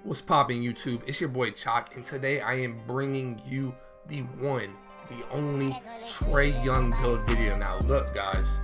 What's poppin' YouTube? It's your boy Choc, and today I am bringing you the one, the only Trae Young build video. Now look guys,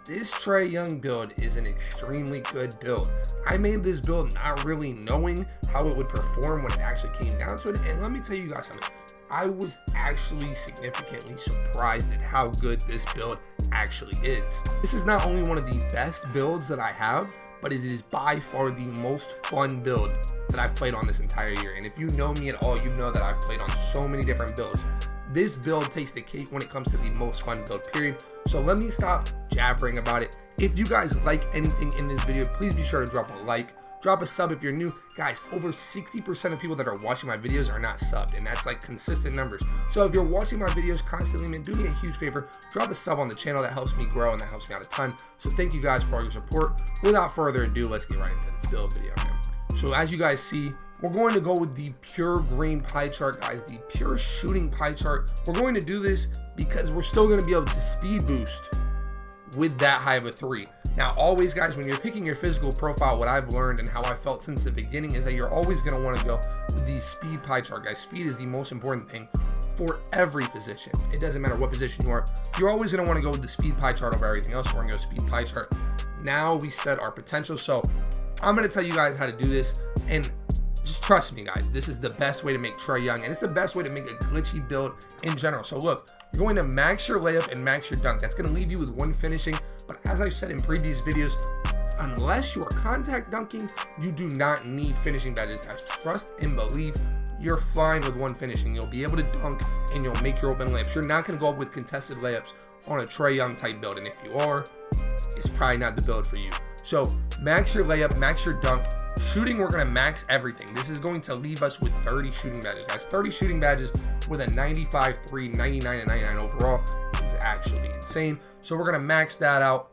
this Trae Young build is an extremely good build. I made this build not really knowing how it would perform when it actually came down to it, and let me tell you guys something. I was actually significantly surprised at how good this build actually is. This is not only one of the best builds that I have, but it is by far the most fun build that I've played on this entire year. And if you know me at all, you know that I've played on so many different builds. This build takes the cake when it comes to the most fun build, period. So let me stop jabbering about it. If you guys like anything in this video, please be sure to drop a like, drop a sub if you're new. Guys, over 60% of people that are watching my videos are not subbed, and that's like consistent numbers. So if you're watching my videos constantly, man, do me a huge favor, drop a sub on the channel. That helps me grow and that helps me out a ton. So thank you guys for all your support. Without further ado, let's get right into this build video, man. So as you guys see, we're going to go with the pure green pie chart, guys, the pure shooting pie chart. We're going to do this because we're still going to be able to speed boost with that high of a 3. Now, always, guys, when you're picking your physical profile, what I've learned and how I felt since the beginning is that you're always going to want to go with the speed pie chart, guys. Speed is the most important thing for every position. It doesn't matter what position you are. You're always going to want to go with the speed pie chart over everything else. So we're going to go speed pie chart. Now we set our potential. So I'm going to tell you guys how to do this, and just trust me, guys, this is the best way to make Trae Young, and it's the best way to make a glitchy build in general. So look, you're going to max your layup and max your dunk. That's going to leave you with one finishing. But as I've said in previous videos, unless you are contact dunking, you do not need finishing badges, guys. Trust and believe, you're fine with one finishing. You'll be able to dunk and you'll make your open layups. You're not going to go up with contested layups on a Trae Young type build, and if you are, it's probably not the build for you. So max your layup, max your dunk. Shooting, we're going to max everything. This is going to leave us with 30 shooting badges, guys. 30 shooting badges with a 95, 3, 99, and 99 overall is actually insane. So we're going to max that out.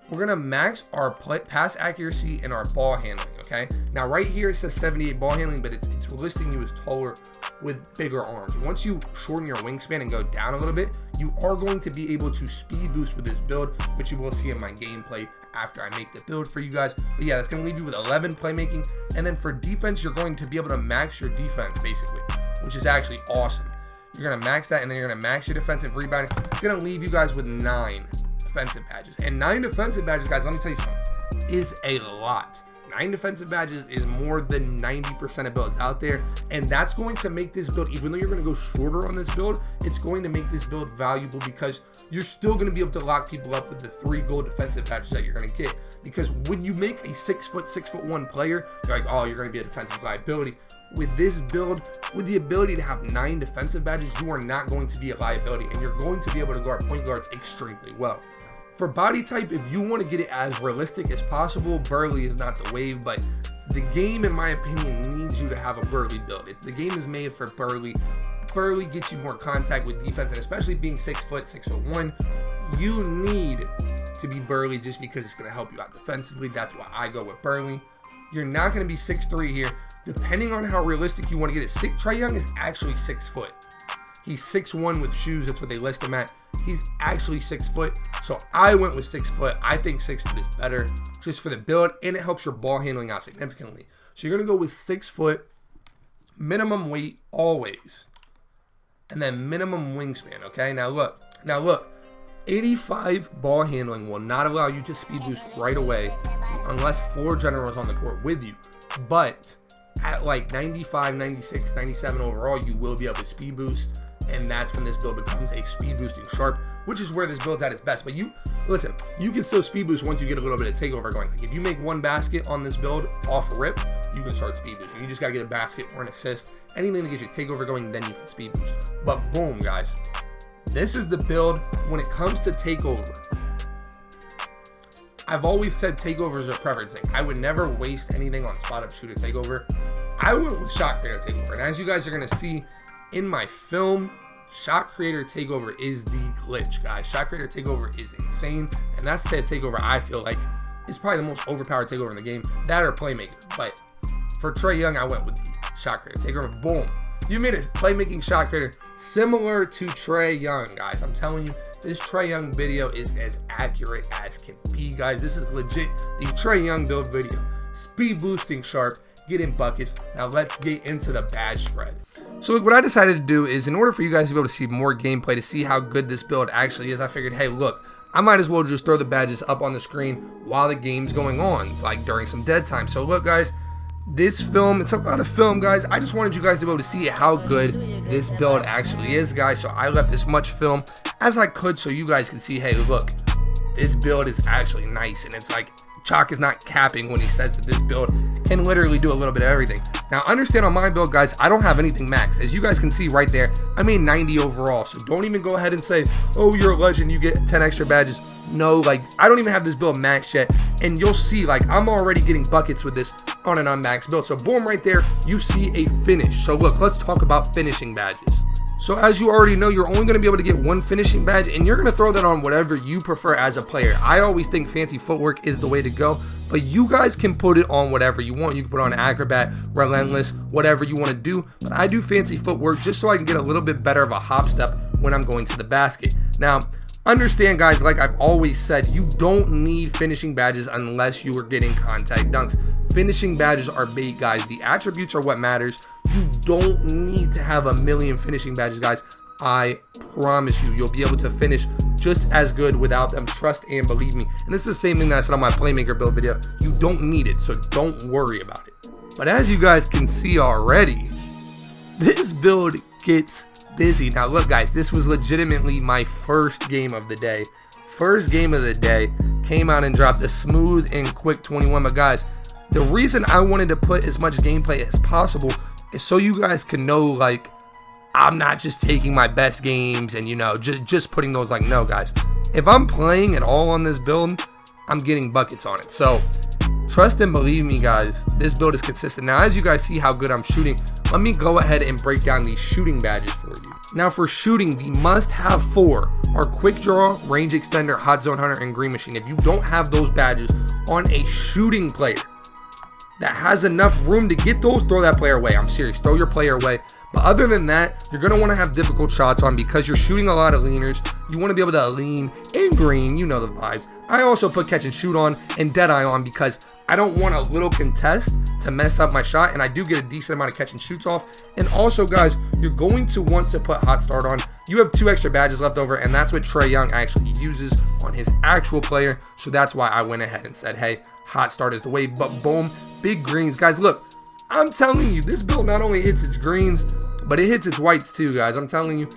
We're going to max our pass accuracy and our ball handling, okay? Now, right here, it says 78 ball handling, but it's listing you as taller with bigger arms. Once you shorten your wingspan and go down a little bit, you are going to be able to speed boost with this build, which you will see in my gameplay after I make the build for you guys. But yeah, that's going to leave you with 11 playmaking. And then for defense, you're going to be able to max your defense, basically, which is actually awesome. You're going to max that, and then you're going to max your defensive rebounding. It's going to leave you guys with 9 defensive badges. And 9 defensive badges, guys, let me tell you something, is a lot. 9 defensive badges is more than 90% of builds out there, and that's going to make this build, even though you're going to go shorter on this build, it's going to make this build valuable because you're still going to be able to lock people up with the 3 gold defensive badges that you're going to get. Because when you make a 6'1" player, you're like, oh, you're going to be a defensive liability. With this build, with the ability to have 9 defensive badges, you are not going to be a liability, and you're going to be able to guard point guards extremely well. For body type, if you want to get it as realistic as possible, Burley is not the wave, but the game, in my opinion, needs you to have a Burley build. The game is made for Burley. Burley gets you more contact with defense, and especially being 6', 6'1", you need to be Burley just because it's going to help you out defensively. That's why I go with Burley. You're not going to be 6'3" here. Depending on how realistic you want to get it, Trae Young is actually 6 foot. He's 6'1" with shoes. That's what they list him at. He's actually 6 foot. So I went with 6 foot. I think 6 foot is better just for the build, and it helps your ball handling out significantly. So you're going to go with 6 foot, minimum weight always, and then minimum wingspan, okay? Now look, 85 ball handling will not allow you to speed boost right away unless 4 generals on the court with you. But at like 95, 96, 97 overall, you will be able to speed boost. And that's when this build becomes a speed boosting sharp, which is where this build's at its best. But listen, you can still speed boost once you get a little bit of takeover going. Like if you make 1 basket on this build off rip, you can start speed boosting. You just gotta get a basket or an assist, anything to get your takeover going, then you can speed boost. But boom, guys, this is the build when it comes to takeover. I've always said takeover is a preference thing. I would never waste anything on spot up shooter takeover. I went with shot creator takeover, and as you guys are gonna see in my film, shot creator takeover is the glitch, guys. Shot creator takeover is insane, and that's the takeover I feel like is probably the most overpowered takeover in the game. That or playmaker. But for Trae Young, I went with the shot creator takeover. Boom. You made a playmaking shot creator similar to Trae Young, guys. I'm telling you, this Trae Young video is as accurate as can be, guys. This is legit the Trae Young build video. Speed boosting sharp. getting buckets. Now let's get into the badge spread. So look, what I decided to do is, in order for you guys to be able to see more gameplay, to see how good this build actually is, I figured, hey, look, I might as well just throw the badges up on the screen while the game's going on, like during some dead time. So look, guys, this film, it's a lot of film, guys. I just wanted you guys to be able to see how good this build actually is, guys. So I left as much film as I could so you guys can see, hey, look, this build is actually nice. And it's like, Choc is not capping when he says that this build can literally do a little bit of everything. Now, understand on my build, guys, I don't have anything maxed. As you guys can see right there, I made 90 overall. So don't even go ahead and say, oh, you're a legend, you get 10 extra badges. No, like, I don't even have this build maxed yet. And you'll see, like, I'm already getting buckets with this on an unmaxed build. So boom, right there, you see a finish. So look, let's talk about finishing badges. So as you already know, you're only going to be able to get one finishing badge, and you're going to throw that on whatever you prefer as a player. I always think fancy footwork is the way to go, but you guys can put it on whatever you want. You can put on acrobat, relentless, whatever you want to do. But I do fancy footwork just so I can get a little bit better of a hop step when I'm going to the basket. Now, understand, guys, like I've always said, you don't need finishing badges unless you are getting contact dunks. Finishing badges are bait, guys. The attributes are what matters. You don't need to have a million finishing badges, guys. I promise you, you'll be able to finish just as good without them. Trust and believe me. And this is the same thing that I said on my Playmaker build video. You don't need it, so don't worry about it. But as you guys can see already, this build gets busy. Now look, guys, this was legitimately my first game of the day. First game of the day, came out and dropped a smooth and quick 21. But guys, the reason I wanted to put as much gameplay as possible is so you guys can know, like, I'm not just taking my best games and, you know, just putting those, like, no, guys. If I'm playing at all on this build, I'm getting buckets on it. So trust and believe me, guys, this build is consistent. Now, as you guys see how good I'm shooting, let me go ahead and break down these shooting badges for you. Now, for shooting, the must-have 4 are Quick Draw, Range Extender, Hot Zone Hunter, and Green Machine. If you don't have those badges on a shooting player that has enough room to get those, throw that player away. I'm serious, throw your player away. But other than that, you're going to want to have difficult shots on because you're shooting a lot of leaners. You want to be able to lean in green, you know the vibes. I also put catch and shoot on and dead eye on because I don't want a little contest to mess up my shot, and I do get a decent amount of catch and shoots off. And also, guys, you're going to want to put hot start on. You have 2 extra badges left over, and that's what Trae Young actually uses on his actual player. So that's why I went ahead and said, hey, hot start is the way. But boom, big greens. Guys, look, I'm telling you, this build not only hits its greens, but it hits its whites too, guys. I'm telling you,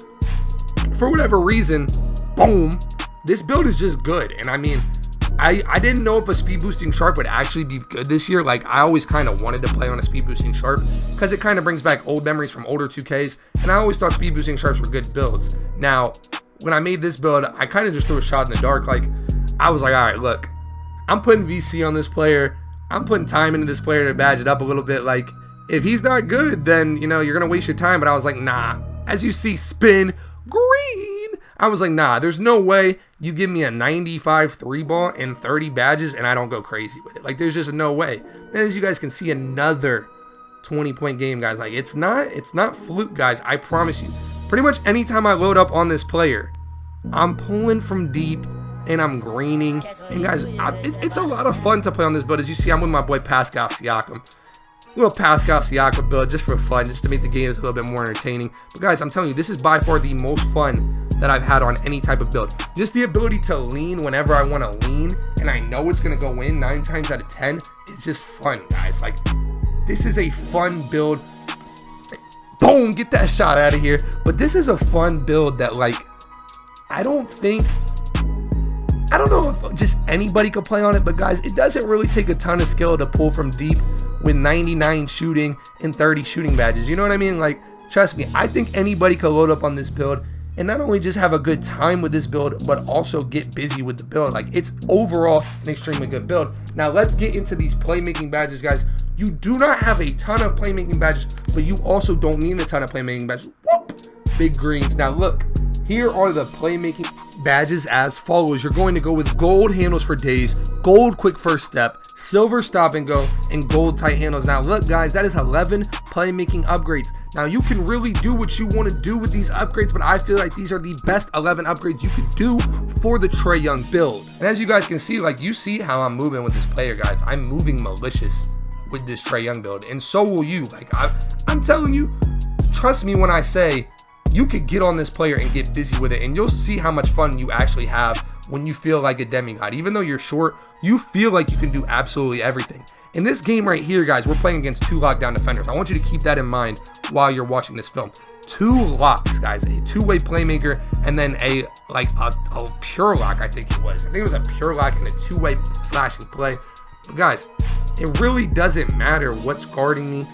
for whatever reason, boom, this build is just good. And I mean, I didn't know if a speed boosting sharp would actually be good this year. Like, I always kind of wanted to play on a speed boosting sharp because it kind of brings back old memories from older 2Ks. And I always thought speed boosting sharps were good builds. Now, when I made this build, I kind of just threw a shot in the dark. Like, I was like, all right, look, I'm putting VC on this player. I'm putting time into this player to badge it up a little bit. Like, if he's not good, then, you know, you're going to waste your time. But I was like, nah. As you see, spin, green. I was like, nah, there's no way you give me a 95 3-ball and 30 badges and I don't go crazy with it. Like, there's just no way. And as you guys can see, another 20-point game, guys. Like, it's not fluke, guys. I promise you. Pretty much anytime I load up on this player, I'm pulling from deep and I'm greening. And guys, it's a lot of fun to play on this build. As you see, I'm with my boy Pascal Siakam. Little Pascal Siakam build just for fun, just to make the games a little bit more entertaining. But guys, I'm telling you, this is by far the most fun that I've had on any type of build. Just the ability to lean whenever I want to lean, and I know it's going to go in 9 times out of 10. It's just fun, guys. Like, this is a fun build. Boom, get that shot out of here. But this is a fun build that, like, I don't know if just anybody could play on it, but guys, it doesn't really take a ton of skill to pull from deep with 99 shooting and 30 shooting badges. You know what I mean? Like, trust me, I think anybody could load up on this build and not only just have a good time with this build, but also get busy with the build. Like, it's overall an extremely good build. Now, let's get into these playmaking badges, guys. You do not have a ton of playmaking badges, but you also don't need a ton of playmaking badges. Whoop! Big greens. Now, look. Here are the playmaking badges as follows. You're going to go with gold handles for days, gold quick first step, silver stop and go, and gold tight handles. Now look, guys, that is 11 playmaking upgrades. Now you can really do what you want to do with these upgrades, but I feel like these are the best 11 upgrades you could do for the Trae Young build. And as you guys can see, like, you see how I'm moving with this player, guys. I'm moving malicious with this Trae Young build, and so will you. Like I'm telling you, trust me when I say you could get on this player and get busy with it, and you'll see how much fun you actually have when you feel like a demigod. Even though you're short, you feel like you can do absolutely everything. In this game right here, guys, we're playing against 2 lockdown defenders. I want you to keep that in mind while you're watching this film. 2 locks, guys, a 2-way playmaker, and then a pure lock, I think it was. I think it was a pure lock and a 2-way slashing play. But guys, it really doesn't matter what's guarding me.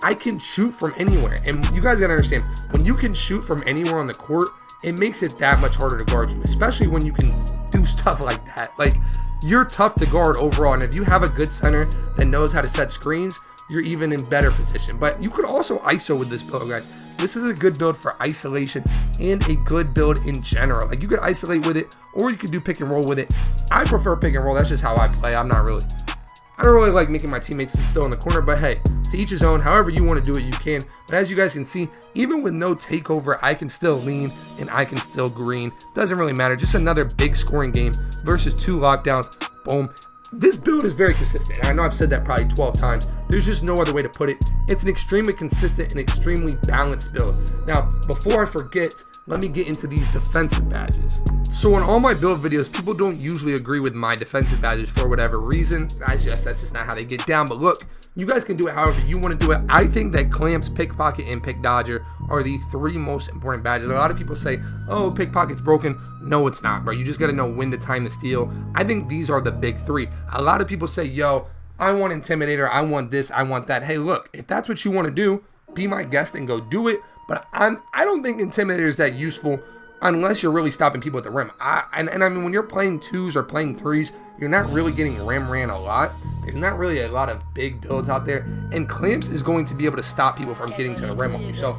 I can shoot from anywhere, and you guys gotta understand, when you can shoot from anywhere on the court, it makes it that much harder to guard you, especially when you can do stuff like that. Like, you're tough to guard overall, and if you have a good center that knows how to set screens, you're even in better position. But you could also ISO with this build, guys. This is a good build for isolation and a good build in general. Like, you could isolate with it, or you could do pick and roll with it. I prefer pick and roll. That's just how I play. I don't really like making my teammates sit still in the corner, but hey, to each his own. However you want to do it, you can. But as you guys can see, even with no takeover, I can still lean and I can still green. Doesn't really matter. Just another big scoring game versus 2 lockdowns. Boom. This build is very consistent. And I know I've said that probably 12 times. There's just no other way to put it. It's an extremely consistent and extremely balanced build. Now, before I forget, let me get into these defensive badges. So in all my build videos, people don't usually agree with my defensive badges for whatever reason. That's just not how they get down. But look, you guys can do it however you want to do it. I think that clamps, pickpocket, and pick dodger are the 3 most important badges. A lot of people say, oh, pickpocket's broken. No, it's not, bro. You just got to know when to time the steal. I think these are the big 3. A lot of people say, yo, I want intimidator, I want this, I want that. Hey, look, if that's what you want to do, be my guest and go do it. But I don't think intimidator is that useful unless you're really stopping people at the rim. And I mean, when you're playing 2s or playing 3s, you're not really getting rim ran a lot. There's not really a lot of big builds out there, and clamps is going to be able to stop people from getting to the rim on you. So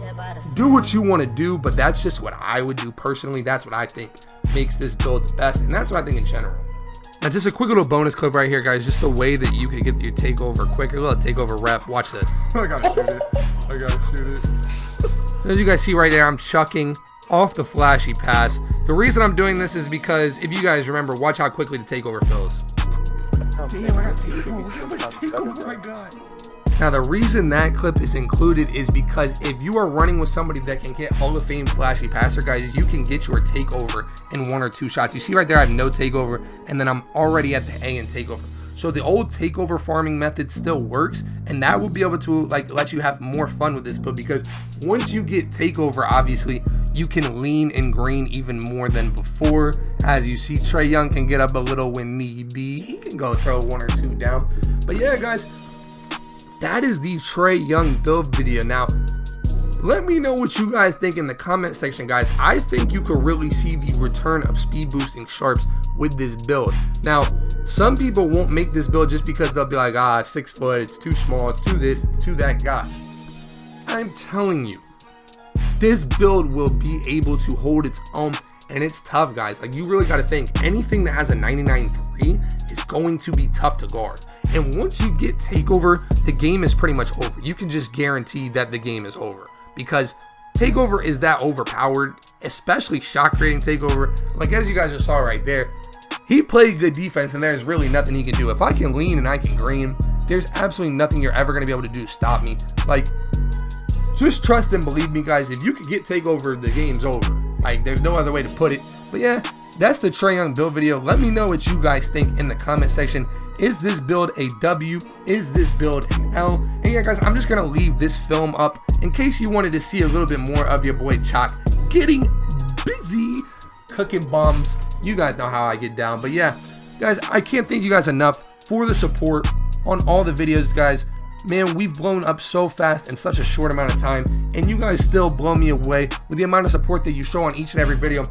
do what you want to do, but that's just what I would do personally. That's what I think makes this build the best, and that's what I think in general. Now, just a quick little bonus clip right here, guys. Just a way that you can get your takeover quicker. A little takeover rep. Watch this. I gotta shoot it. I gotta shoot it. As you guys see right there, I'm chucking off the flashy pass. The reason I'm doing this is because if you guys remember, watch how quickly the takeover fills. Damn, I got takeover. Oh my god. Now, the reason that clip is included is because if you are running with somebody that can get Hall of Fame flashy passer, guys, you can get your takeover in 1 or 2 shots. You see right there, I have no takeover, and then I'm already at the A in takeover. So the old takeover farming method still works, and that will be able to let you have more fun with this build, because once you get takeover, obviously you can lean and green even more than before. As you see, Trae Young can get up a little when need be. He can go throw 1 or 2 down. But yeah, guys, that is the Trae Young build video. Now, let me know what you guys think in the comment section, guys. I think you could really see the return of speed boosting sharps with this build. Now, some people won't make this build just because they'll be like, ah, 6 foot, it's too small, it's too this, it's too that. Guys, I'm telling you, this build will be able to hold its own, and it's tough, guys. Like, you really got to think, anything that has a 99.3 is going to be tough to guard. And once you get takeover, the game is pretty much over. You can just guarantee that the game is over, because takeover is that overpowered, especially shot creating takeover. Like, as you guys just saw right there, he plays good defense, and there's really nothing he can do. If I can lean and I can green, there's absolutely nothing you're ever going to be able to do to stop me. Like, just trust and believe me, guys. If you can get takeover, the game's over. Like, there's no other way to put it. But yeah, that's the Trae Young build video. Let me know what you guys think in the comment section. Is this build a W? Is this build an L? And yeah, guys, I'm just going to leave this film up in case you wanted to see a little bit more of your boy Choc getting busy cooking bombs. You guys know how I get down. But yeah, guys, I can't thank you guys enough for the support on all the videos, guys. Man, we've blown up so fast in such a short amount of time, and you guys still blow me away with the amount of support that you show on each and every video.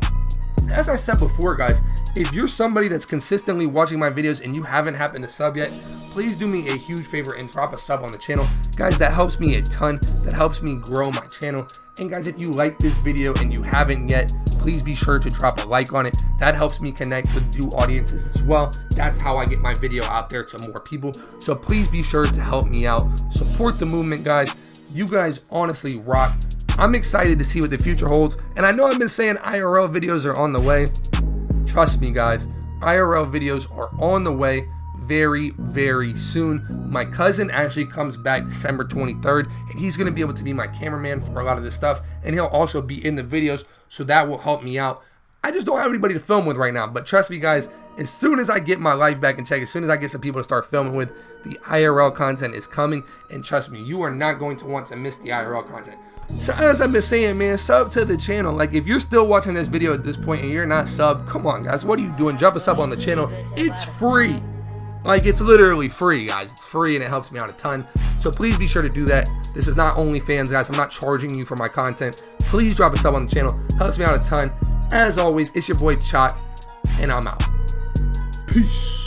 As I said before, guys, if you're somebody that's consistently watching my videos and you haven't happened to sub yet, please do me a huge favor and drop a sub on the channel. Guys, that helps me a ton. That helps me grow my channel. And guys, if you like this video and you haven't yet, please be sure to drop a like on it. That helps me connect with new audiences as well. That's how I get my video out there to more people. So please be sure to help me out. Support the movement, guys. You guys honestly rock. I'm excited to see what the future holds. And I know I've been saying IRL videos are on the way. Trust me, guys. IRL videos are on the way very, very soon. My cousin actually comes back December 23rd, and he's going to be able to be my cameraman for a lot of this stuff, and he'll also be in the videos, so that will help me out. I just don't have anybody to film with right now, but trust me guys, as soon as I get my life back in check, as soon as I get some people to start filming with, the IRL content is coming, and trust me, you are not going to want to miss the IRL content. So as I've been saying, man, sub to the channel. Like, if you're still watching this video at this point and you're not sub, come on guys, what are you doing? Drop a sub on the channel. It's free. Like, it's literally free, guys. It's free and it helps me out a ton. So please be sure to do that. This is not OnlyFans, guys. I'm not charging you for my content. Please drop a sub on the channel. Helps me out a ton. As always, it's your boy Choc, and I'm out. Peace.